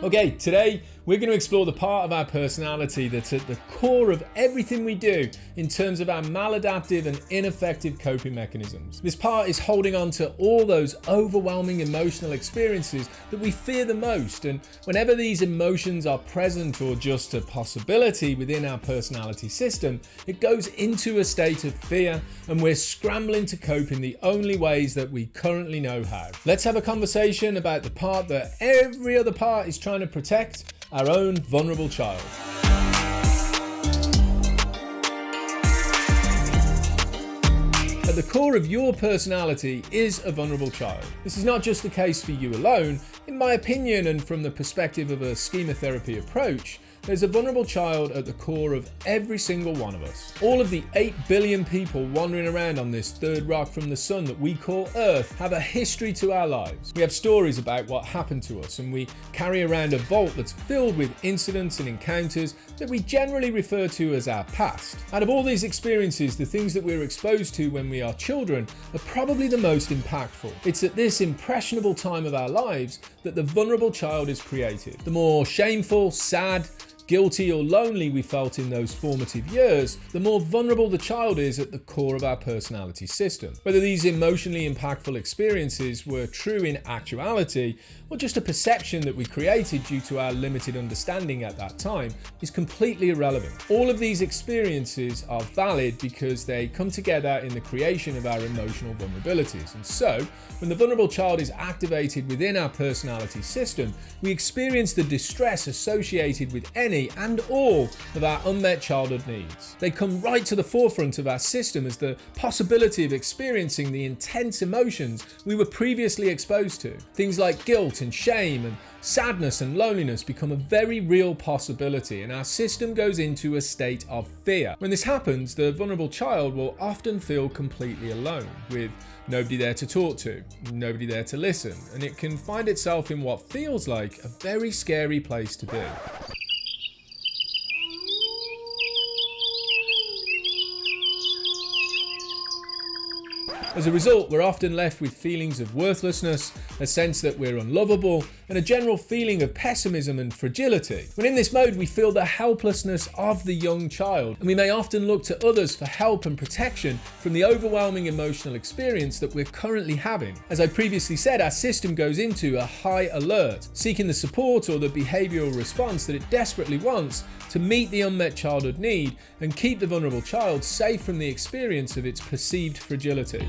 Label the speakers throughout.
Speaker 1: Okay, today we're going to explore the part of our personality that's at the core of everything we do in terms of our maladaptive and ineffective coping mechanisms. This part is holding on to all those overwhelming emotional experiences that we fear the most, and whenever these emotions are present or just a possibility within our personality system, it goes into a state of fear and we're scrambling to cope in the only ways that we currently know how. Let's have a conversation about the part that every other part is trying to protect, our own vulnerable child. At the core of your personality is a vulnerable child. This is not just the case for you alone. In my opinion, and from the perspective of a schema therapy approach, there's a vulnerable child at the core of every single one of us. All of the 8 billion people wandering around on this third rock from the sun that we call Earth have a history to our lives. We have stories about what happened to us, and we carry around a vault that's filled with incidents and encounters that we generally refer to as our past. Out of all these experiences, the things that we're exposed to when we are children are probably the most impactful. It's at this impressionable time of our lives that the vulnerable child is created. The more shameful, sad, guilty or lonely we felt in those formative years, the more vulnerable the child is at the core of our personality system. Whether these emotionally impactful experiences were true in actuality or just a perception that we created due to our limited understanding at that time is completely irrelevant. All of these experiences are valid because they come together in the creation of our emotional vulnerabilities. And so, when the vulnerable child is activated within our personality system, we experience the distress associated with any and all of our unmet childhood needs. They come right to the forefront of our system as the possibility of experiencing the intense emotions we were previously exposed to. Things like guilt and shame and sadness and loneliness become a very real possibility, and our system goes into a state of fear. When this happens, the vulnerable child will often feel completely alone, with nobody there to talk to, nobody there to listen, and it can find itself in what feels like a very scary place to be. As a result, we're often left with feelings of worthlessness, a sense that we're unlovable, and a general feeling of pessimism and fragility. When in this mode, we feel the helplessness of the young child, and we may often look to others for help and protection from the overwhelming emotional experience that we're currently having. As I previously said, our system goes into a high alert, seeking the support or the behavioural response that it desperately wants to meet the unmet childhood need and keep the vulnerable child safe from the experience of its perceived fragility.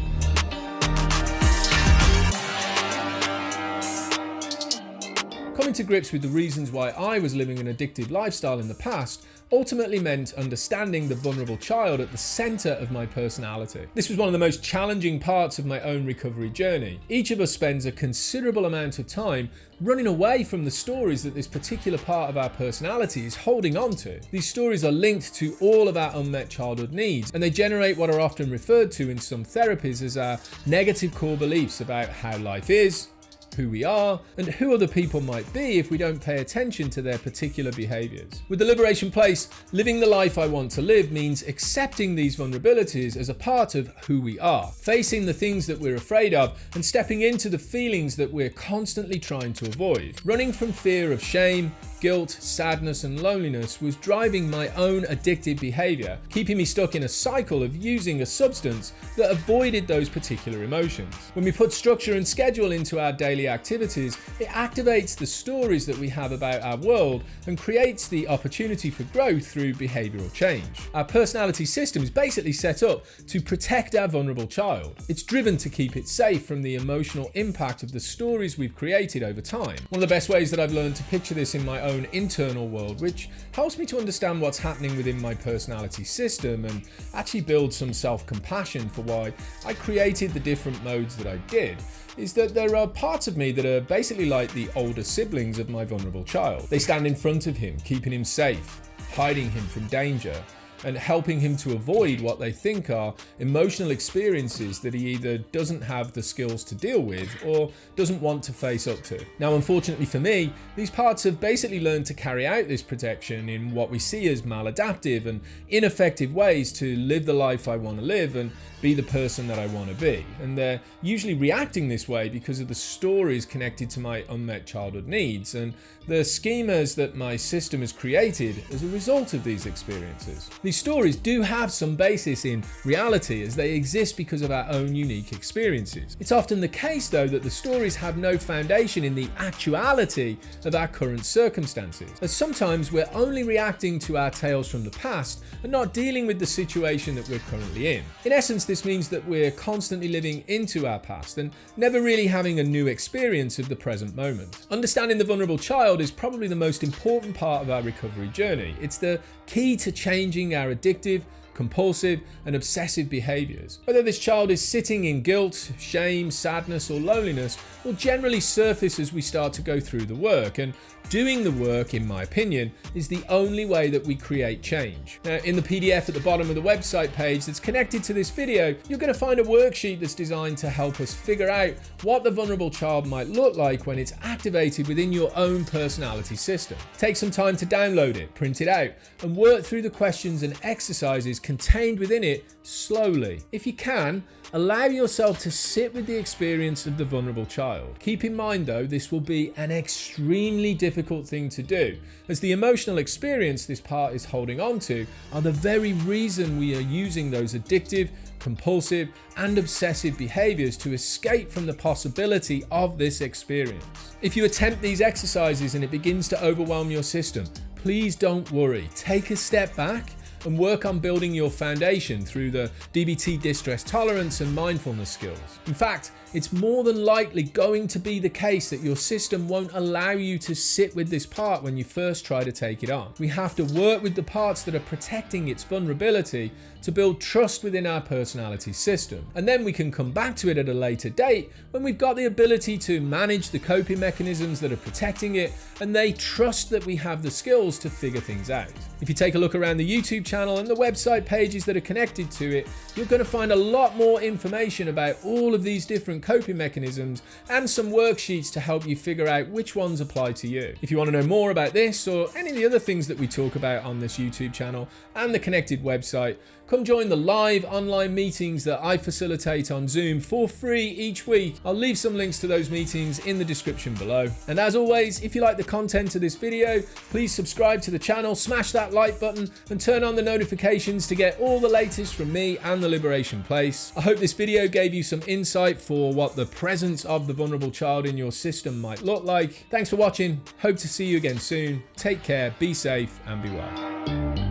Speaker 1: Coming to grips with the reasons why I was living an addictive lifestyle in the past ultimately meant understanding the vulnerable child at the centre of my personality. This was one of the most challenging parts of my own recovery journey. Each of us spends a considerable amount of time running away from the stories that this particular part of our personality is holding on to. These stories are linked to all of our unmet childhood needs, and they generate what are often referred to in some therapies as our negative core beliefs about how life is, who we are, and who other people might be if we don't pay attention to their particular behaviours. With the Liberation Place, living the life I want to live means accepting these vulnerabilities as a part of who we are, facing the things that we're afraid of, and stepping into the feelings that we're constantly trying to avoid. Running from fear of shame, guilt, sadness, and loneliness was driving my own addictive behaviour, keeping me stuck in a cycle of using a substance that avoided those particular emotions. When we put structure and schedule into our daily activities, it activates the stories that we have about our world and creates the opportunity for growth through behavioural change. Our personality system is basically set up to protect our vulnerable child. It's driven to keep it safe from the emotional impact of the stories we've created over time. One of the best ways that I've learned to picture this in my own internal world, which helps me to understand what's happening within my personality system and actually build some self-compassion for why I created the different modes that I did, is that there are parts of me that are basically like the older siblings of my vulnerable child. They stand in front of him, keeping him safe, hiding him from danger, and helping him to avoid what they think are emotional experiences that he either doesn't have the skills to deal with or doesn't want to face up to. Now, unfortunately for me, these parts have basically learned to carry out this protection in what we see as maladaptive and ineffective ways to live the life I want to live and be the person that I want to be. And they're usually reacting this way because of the stories connected to my unmet childhood needs and the schemas that my system has created as a result of these experiences. These stories do have some basis in reality as they exist because of our own unique experiences. It's often the case though that the stories have no foundation in the actuality of our current circumstances, as sometimes we're only reacting to our tales from the past and not dealing with the situation that we're currently in. In essence, this means that we're constantly living into our past and never really having a new experience of the present moment. Understanding the vulnerable child is probably the most important part of our recovery journey. It's the key to changing our addictive, compulsive and obsessive behaviours. Whether this child is sitting in guilt, shame, sadness or loneliness will generally surface as we start to go through the work, and doing the work, in my opinion, is the only way that we create change. Now, in the PDF at the bottom of the website page that's connected to this video, you're going to find a worksheet that's designed to help us figure out what the vulnerable child might look like when it's activated within your own personality system. Take some time to download it, print it out, and work through the questions and exercises contained within it slowly. If you can, allow yourself to sit with the experience of the vulnerable child. Keep in mind though, this will be an extremely difficult thing to do, as the emotional experience this part is holding on to are the very reason we are using those addictive, compulsive and obsessive behaviours to escape from the possibility of this experience. If you attempt these exercises and it begins to overwhelm your system, please don't worry. Take a step back and work on building your foundation through the DBT distress tolerance and mindfulness skills. In fact, it's more than likely going to be the case that your system won't allow you to sit with this part when you first try to take it on. We have to work with the parts that are protecting its vulnerability to build trust within our personality system. And then we can come back to it at a later date when we've got the ability to manage the coping mechanisms that are protecting it and they trust that we have the skills to figure things out. If you take a look around the YouTube channel and the website pages that are connected to it, you're going to find a lot more information about all of these different coping mechanisms and some worksheets to help you figure out which ones apply to you. If you want to know more about this or any of the other things that we talk about on this YouTube channel and the connected website, come join the live online meetings that I facilitate on Zoom for free each week. I'll leave some links to those meetings in the description below. And as always, if you like the content of this video, please subscribe to the channel, smash that like button and turn on the notifications to get all the latest from me and the Liberation Place. I hope this video gave you some insight for what the presence of the vulnerable child in your system might look like. Thanks for watching. Hope to see you again soon. Take care, be safe and be well.